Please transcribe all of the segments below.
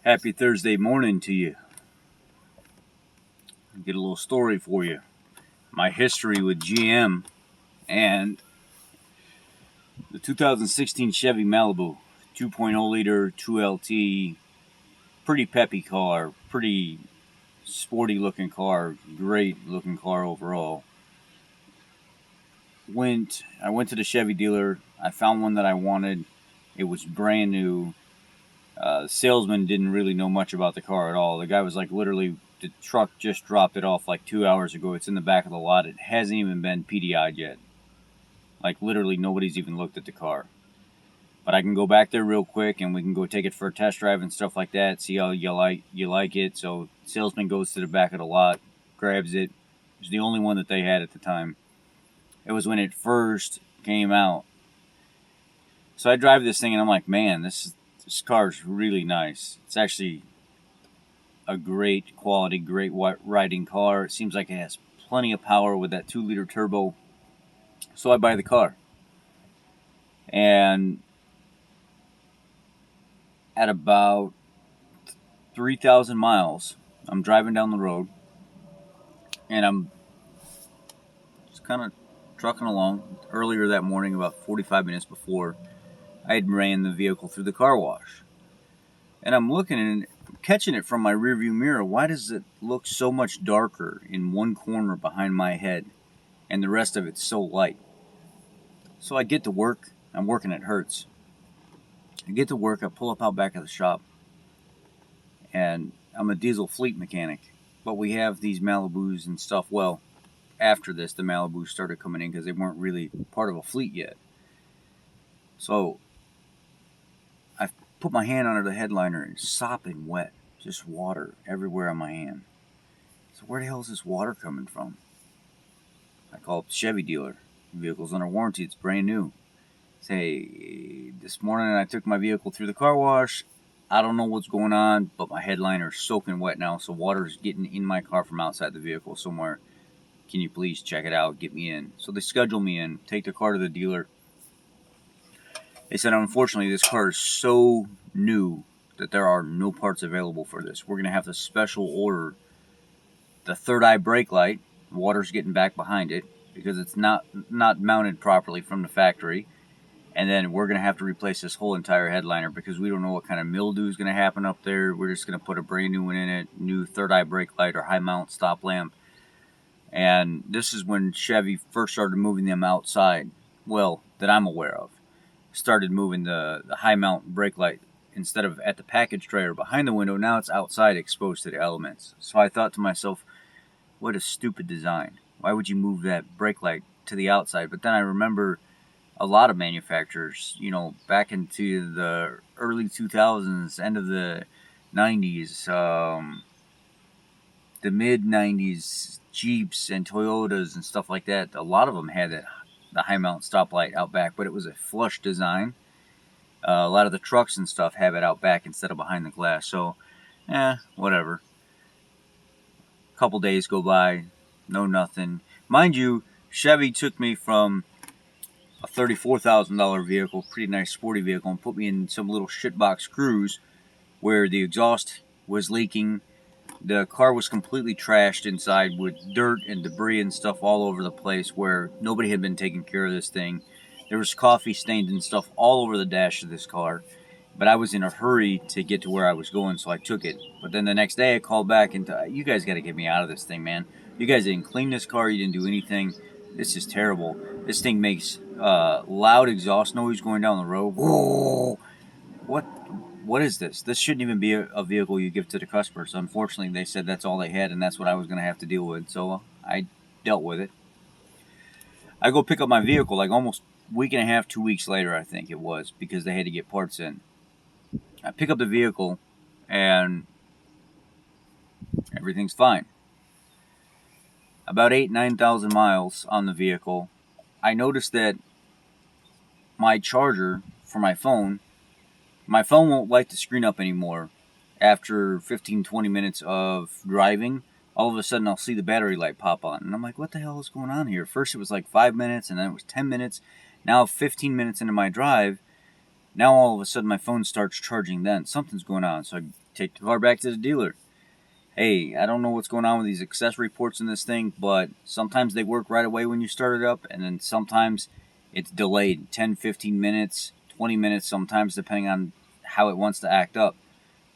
Happy Thursday morning to you. I'll get a little story for you. My history with GM and the 2016 Chevy Malibu 2.0 liter 2LT. Pretty peppy car, pretty sporty looking car, great looking car overall. I went to the Chevy dealer. I found one that I wanted. It was brand new. The salesman didn't really know much about the car at all. The guy was like, literally, the truck just dropped it off like 2 hours ago. It's in the back of the lot. It hasn't even been PDI'd yet. Like, literally, nobody's even looked at the car. But I can go back there real quick, and we can go take it for a test drive and stuff like that, see how you like it. So the salesman goes to the back of the lot, grabs it. It was the only one that they had at the time. It was when it first came out. So I drive this thing, and I'm like, man, this car is really nice. It's actually a great quality, great riding car. It seems like it has plenty of power with that 2-liter turbo. So I buy the car. And at about 3,000 miles, I'm driving down the road, and I'm just kind of trucking along. Earlier that morning, about 45 minutes before, I had ran the vehicle through the car wash. And I'm looking and catching it from my rearview mirror. Why does it look so much darker in one corner behind my head, and the rest of it's so light? So I get to work. I'm working at Hertz. I get to work. I pull up out back of the shop, and I'm a diesel fleet mechanic. But we have these Malibus and stuff. Well, after this, the Malibus started coming in because they weren't really part of a fleet yet. So I put my hand under the headliner and it's sopping wet. Just water everywhere on my hand. So where the hell is this water coming from? I call up the Chevy dealer. The vehicle's under warranty. It's brand new. Say, this morning I took my vehicle through the car wash. I don't know what's going on, but my headliner's soaking wet now, so water's getting in my car from outside the vehicle somewhere. Can you please check it out, get me in? So they schedule me in, take the car to the dealer. They said, unfortunately, this car is so new that there are no parts available for this. We're going to have to special order the third eye brake light. Water's getting back behind it because it's not mounted properly from the factory. And then we're going to have to replace this whole entire headliner because we don't know what kind of mildew is going to happen up there. We're just going to put a brand new one in it, new third eye brake light or high mount stop lamp. And this is when Chevy first started moving them outside, well, that I'm aware of. Started moving the high mount brake light instead of at the package tray or behind the window. Now it's outside exposed to the elements. So I thought to myself, what a stupid design. Why would you move that brake light to the outside? But then I remember a lot of manufacturers, back into the early 2000s, end of the 90s, the mid 90s, Jeeps and Toyotas and stuff like that. A lot of them had the high mount stoplight out back, but it was a flush design. A lot of the trucks and stuff have it out back instead of behind the glass. So, whatever. A couple days go by, nothing. Mind you, Chevy took me from a $34,000 vehicle, pretty nice sporty vehicle, and put me in some little shitbox Cruise where the exhaust was leaking. The car was completely trashed inside with dirt and debris and stuff all over the place where nobody had been taking care of this thing. There was coffee stains and stuff all over the dash of this car. But I was in a hurry to get to where I was going, so I took it. But then the next day I called back and you guys got to get me out of this thing, man. You guys didn't clean this car. You didn't do anything. This is terrible. This thing makes loud exhaust noise going down the road. Whoa! What is this? This shouldn't even be a vehicle you give to the customers. Unfortunately, they said that's all they had, and that's what I was going to have to deal with. So I dealt with it. I go pick up my vehicle like almost a week and a half, 2 weeks later, I think it was, because they had to get parts in. I pick up the vehicle, and everything's fine. About 9,000 miles on the vehicle, I noticed that my charger for my phone won't light the screen up anymore. After 15-20 minutes of driving, all of a sudden I'll see the battery light pop on. And I'm like, what the hell is going on here? First it was like 5 minutes, and then it was 10 minutes. Now 15 minutes into my drive, Now all of a sudden my phone starts charging then. Something's going on. So I take the car back to the dealer. Hey, I don't know what's going on with these accessory ports in this thing, but sometimes they work right away when you start it up, and then sometimes it's delayed 10, 15 minutes, 20 minutes sometimes, depending on how it wants to act up.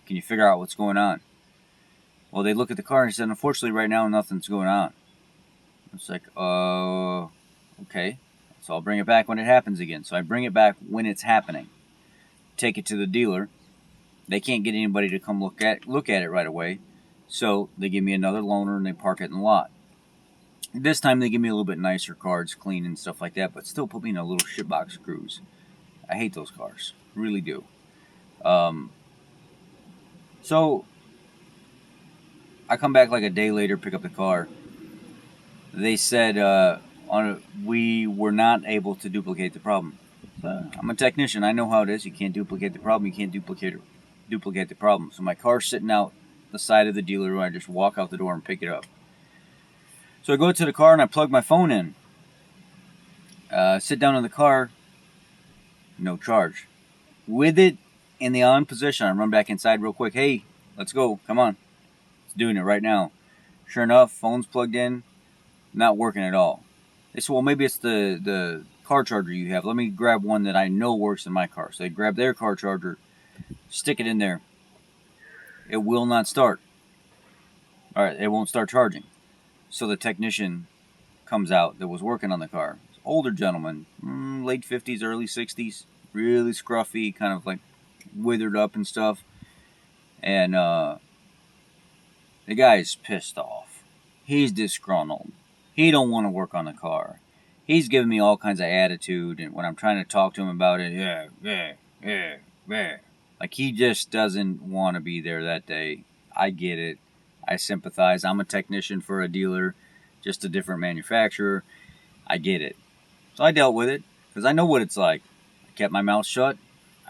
Can you figure out what's going on? Well, they look at the car and said, unfortunately, right now, nothing's going on. It's like, okay. So I'll bring it back when it happens again. So I bring it back when it's happening. Take it to the dealer. They can't get anybody to come look at it right away. So they give me another loaner and they park it in the lot. This time they give me a little bit nicer cars, clean and stuff like that, but still put me in a little shitbox cruise. I hate those cars. Really do. So I come back like a day later, pick up the car. They said we were not able to duplicate the problem. I'm a technician. I know how it is. You can't duplicate the problem. You can't duplicate the problem. So my car's sitting out the side of the dealer where I just walk out the door and pick it up. So I go to the car and I plug my phone in. Sit down in the car. No charge. With it in the on position, I run back inside real quick. Hey, let's go. Come on. It's doing it right now. Sure enough, phone's plugged in. Not working at all. They said, well, maybe it's the car charger you have. Let me grab one that I know works in my car. So they grab their car charger, stick it in there. It will not start. All right, it won't start charging. So the technician comes out that was working on the car. Older gentleman, late 50s, early 60s, really scruffy, kind of like withered up and stuff. And the guy's pissed off. He's disgruntled. He don't want to work on the car. He's giving me all kinds of attitude, and when I'm trying to talk to him about it, yeah. Like he just doesn't want to be there that day. I get it. I sympathize. I'm a technician for a dealer, just a different manufacturer. I get it. So I dealt with it, because I know what it's like. I kept my mouth shut.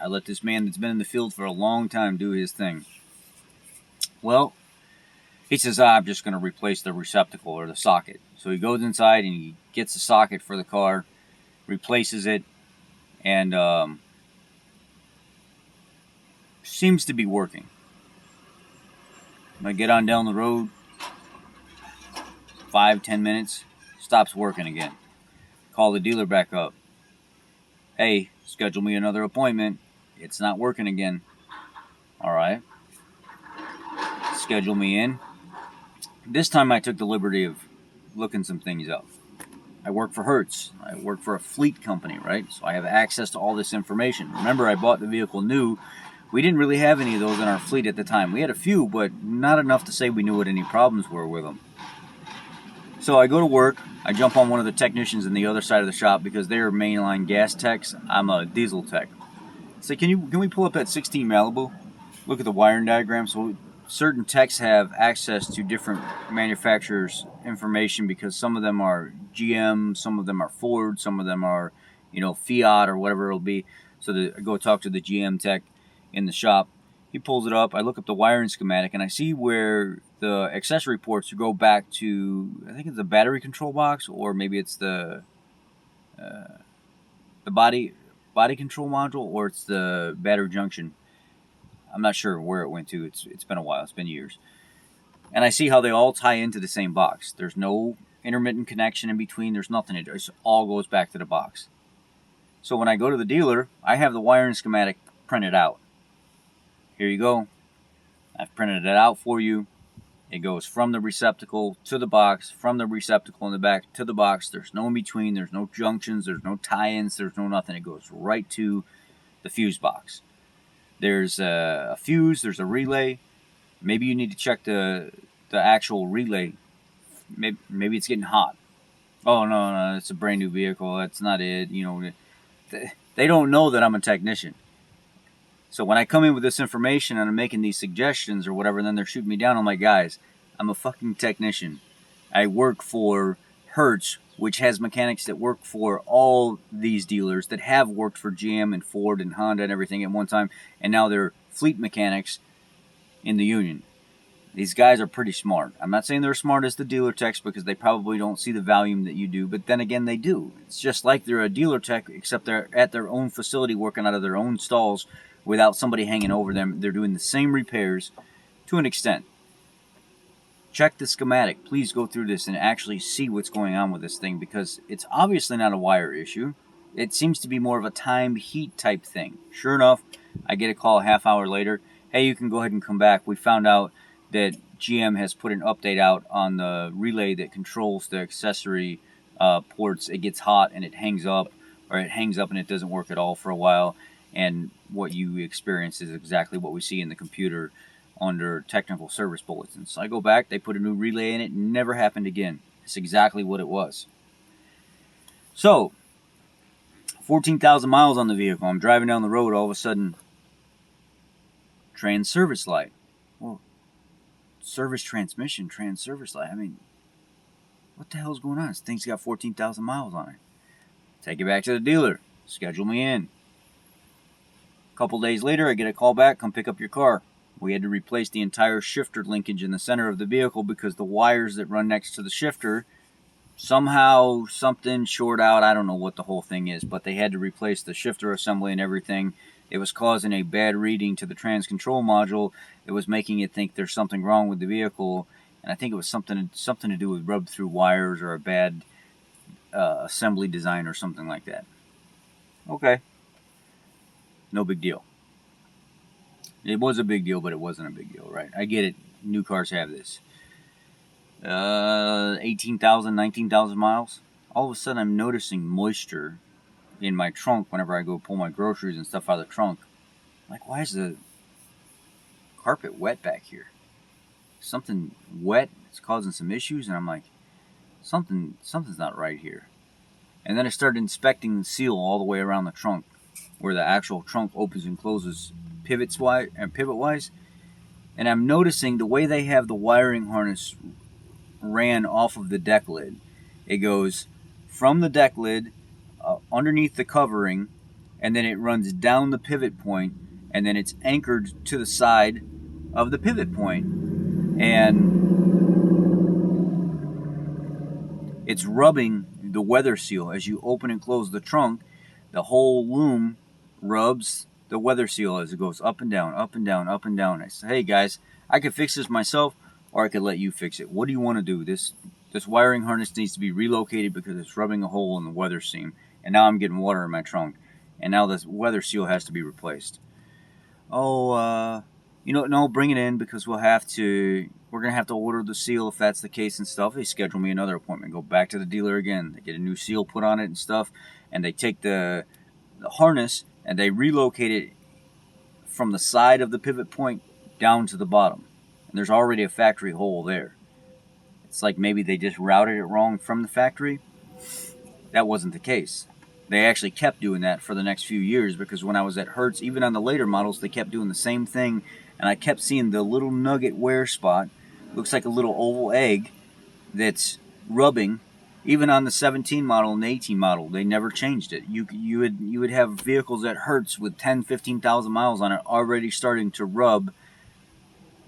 I let this man that's been in the field for a long time do his thing. Well, he says, I'm just going to replace the receptacle or the socket. So he goes inside and he gets the socket for the car, replaces it, and seems to be working. I get on down the road, 5-10 minutes, stops working again. Call the dealer back up. Hey, schedule me another appointment. It's not working again. All right. Schedule me in. This time I took the liberty of looking some things up. I work for Hertz. I work for a fleet company, right? So I have access to all this information. Remember, I bought the vehicle new. We didn't really have any of those in our fleet at the time. We had a few, but not enough to say we knew what any problems were with them. So I go to work. I jump on one of the technicians in the other side of the shop because they're mainline gas techs. I'm a diesel tech. I say, can we pull up that 16 Malibu? Look at the wiring diagram. So certain techs have access to different manufacturers' information because some of them are GM, some of them are Ford, some of them are, Fiat or whatever it'll be. So I go talk to the GM tech in the shop. He pulls it up. I look up the wiring schematic and I see where the accessory ports go back to, I think it's the battery control box, or maybe it's the body control module, or it's the battery junction. I'm not sure where it went to. It's been a while. It's been years. And I see how they all tie into the same box. There's no intermittent connection in between. There's nothing. It just all goes back to the box. So when I go to the dealer, I have the wiring schematic printed out. Here you go. I've printed it out for you. It goes from the receptacle to the box, from the receptacle in the back to the box. There's no in between. There's no junctions. There's no tie-ins. There's no nothing. It goes right to the fuse box. There's a fuse. There's a relay. Maybe you need to check the actual relay. Maybe it's getting hot. Oh, no, it's a brand new vehicle. That's not it. They don't know that I'm a technician. So when I come in with this information and I'm making these suggestions or whatever, and then they're shooting me down, I'm like, guys, I'm a fucking technician. I work for Hertz, which has mechanics that work for all these dealers that have worked for GM and Ford and Honda and everything at one time, and now they're fleet mechanics in the union. These guys are pretty smart. I'm not saying they're as smart as the dealer techs because they probably don't see the volume that you do, but then again, they do. It's just like they're a dealer tech, except they're at their own facility working out of their own stalls without somebody hanging over them. They're doing the same repairs to an extent. Check the schematic. Please go through this and actually see what's going on with this thing because it's obviously not a wire issue. It seems to be more of a timed heat type thing. Sure enough, I get a call a half hour later. Hey, you can go ahead and come back. We found out that GM has put an update out on the relay that controls the accessory ports. It gets hot and it hangs up, or it hangs up and it doesn't work at all for a while. And what you experience is exactly what we see in the computer under technical service bulletins. So I go back, they put a new relay in it, never happened again. It's exactly what it was. So, 14,000 miles on the vehicle. I'm driving down the road, all of a sudden, trans service light. Well, service transmission, trans service light. I mean, what the hell's going on? This thing's got 14,000 miles on it. Take it back to the dealer. Schedule me in. A couple days later, I get a call back, come pick up your car. We had to replace the entire shifter linkage in the center of the vehicle because the wires that run next to the shifter, somehow something short out. I don't know what the whole thing is, but they had to replace the shifter assembly and everything. It was causing a bad reading to the trans control module. It was making it think there's something wrong with the vehicle, and I think it was something to do with rubbed through wires or a bad assembly design or something like that. Okay, no big deal. It was a big deal, but it wasn't a big deal, right? I get it. New cars have this. 18,000, 19,000 miles. All of a sudden, I'm noticing moisture in my trunk whenever I go pull my groceries and stuff out of the trunk. Like, why is the carpet wet back here? Something wet. It's causing some issues, and I'm like, something's not right here. And then I started inspecting the seal all the way around the trunk, where the actual trunk opens and closes pivot-wise. And I'm noticing the way they have the wiring harness ran off of the deck lid. It goes from the deck lid underneath the covering, and then it runs down the pivot point, and then it's anchored to the side of the pivot point. And it's rubbing the weather seal. As you open and close the trunk, the whole loom rubs the weather seal as it goes up and down, up and down, up and down. I say, hey guys, I could fix this myself, or I could let you fix it. What do you want to do? This wiring harness needs to be relocated because it's rubbing a hole in the weather seam, and now I'm getting water in my trunk, and now this weather seal has to be replaced. Oh, no, bring it in because we're going to have to order the seal if that's the case and stuff. They schedule me another appointment, go back to the dealer again. They get a new seal put on it and stuff, and they take the harness and they relocate it from the side of the pivot point down to the bottom. And there's already a factory hole there. It's like maybe they just routed it wrong from the factory. That wasn't the case. They actually kept doing that for the next few years because when I was at Hertz, even on the later models, they kept doing the same thing. And I kept seeing the little nugget wear spot. Looks like a little oval egg that's rubbing. Even on the 17 model and the 18 model, they never changed it. You would have vehicles at Hertz with 10, 15,000 miles on it already starting to rub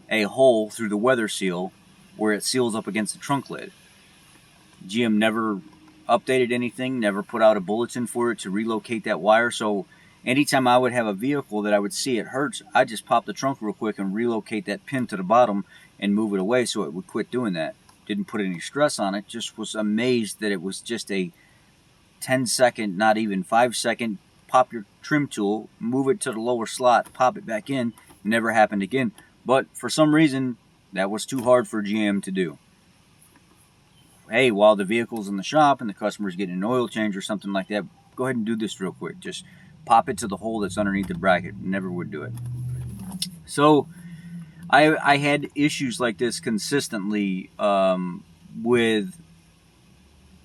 a hole through the weather seal where it seals up against the trunk lid. GM never updated anything, never put out a bulletin for it to relocate that wire. So anytime I would have a vehicle that I would see at Hertz, I'd just pop the trunk real quick and relocate that pin to the bottom and move it away so it would quit doing that. Didn't put any stress on it, just was amazed that it was just a 10-second, not even 5-second, pop your trim tool, move it to the lower slot, pop it back in. Never happened again. But for some reason, that was too hard for GM to do. Hey, while the vehicle's in the shop and the customer's getting an oil change or something like that, go ahead and do this real quick. Just pop it to the hole that's underneath the bracket. Never would do it. So I had issues like this consistently with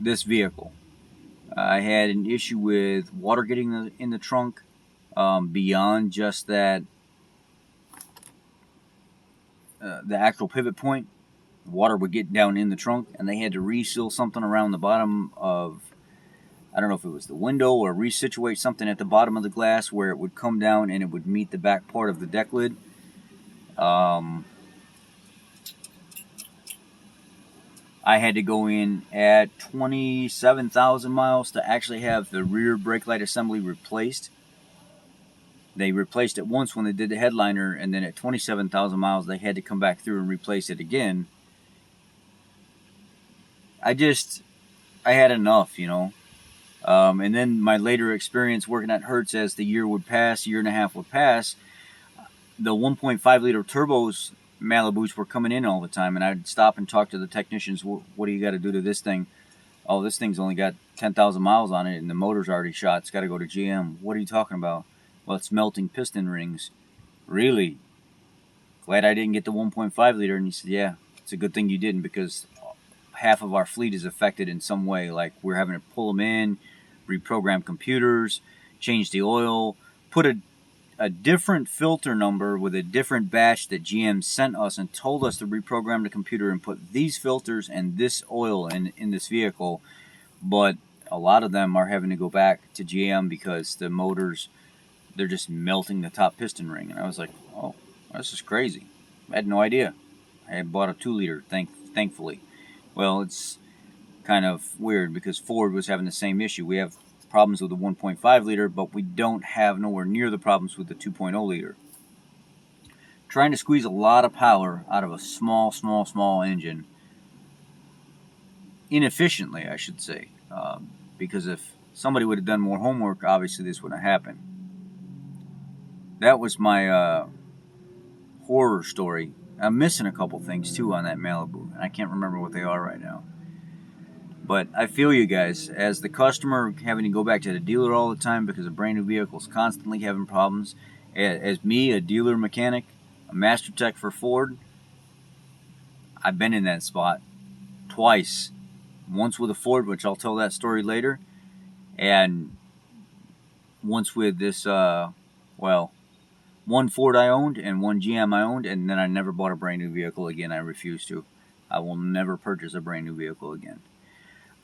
this vehicle. I had an issue with water getting in the trunk beyond just that, the actual pivot point. Water would get down in the trunk, and they had to reseal something around the bottom of, I don't know if it was the window or resituate something at the bottom of the glass where it would come down and it would meet the back part of the deck lid. I had to go in at 27,000 miles to actually have the rear brake light assembly replaced. They replaced it once when they did the headliner, and then at 27,000 miles, they had to come back through and replace it again. I had enough, you know. And then my later experience working at Hertz, as the year and a half would pass, the 1.5 liter turbos Malibus were coming in all the time, and I'd stop and talk to the technicians. What do you got to do to this thing? Oh, this thing's only got 10,000 miles on it, and the motor's already shot. It's got to go to GM. What are you talking about? Well, it's melting piston rings. Really? Glad I didn't get the 1.5 liter. And he said, yeah, it's a good thing you didn't, because half of our fleet is affected in some way. Like, we're having to pull them in, reprogram computers, change the oil, put a different filter number with a different batch that GM sent us and told us to reprogram the computer and put these filters and this oil in this vehicle. But a lot of them are having to go back to GM because the motors, they're just melting the top piston ring. And I was like, oh, this is crazy. I had no idea. I had bought a 2 liter, thankfully. Well, it's kind of weird because Ford was having the same issue. We have problems with the 1.5 liter, but we don't have nowhere near the problems with the 2.0 liter. Trying to squeeze a lot of power out of a small engine, inefficiently, I should say, because if somebody would have done more homework, obviously this wouldn't have happened. That was my horror story. I'm missing a couple things too on that Malibu, and I can't remember what they are right now. But I feel you guys, as the customer having to go back to the dealer all the time because a brand new vehicle is constantly having problems. As me, a dealer mechanic, a master tech for Ford, I've been in that spot twice. Once with a Ford, which I'll tell that story later, and once with this, one Ford I owned and one GM I owned, and then I never bought a brand new vehicle again. I refuse to. I will never purchase a brand new vehicle again.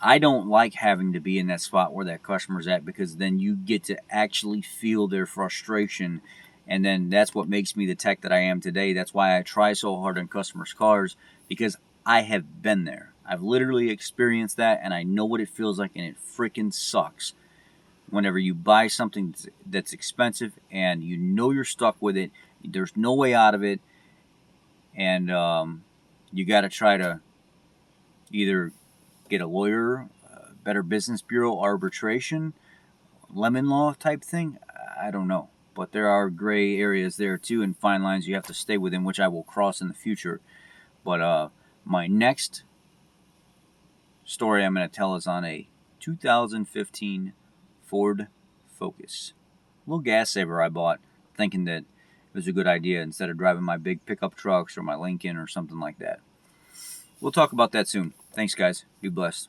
I don't like having to be in that spot where that customer's at, because then you get to actually feel their frustration, and then that's what makes me the tech that I am today. That's why I try so hard on customers' cars, because I have been there. I've literally experienced that, and I know what it feels like, and it freaking sucks. Whenever you buy something that's expensive and you know you're stuck with it, there's no way out of it, and you got to try to either get a lawyer, Better Business Bureau arbitration, lemon law type thing. I don't know. But there are gray areas there too, and fine lines you have to stay within, which I will cross in the future. But my next story I'm going to tell is on a 2015 Ford Focus. A little gas saver I bought, thinking that it was a good idea instead of driving my big pickup trucks or my Lincoln or something like that. We'll talk about that soon. Thanks, guys. Be blessed.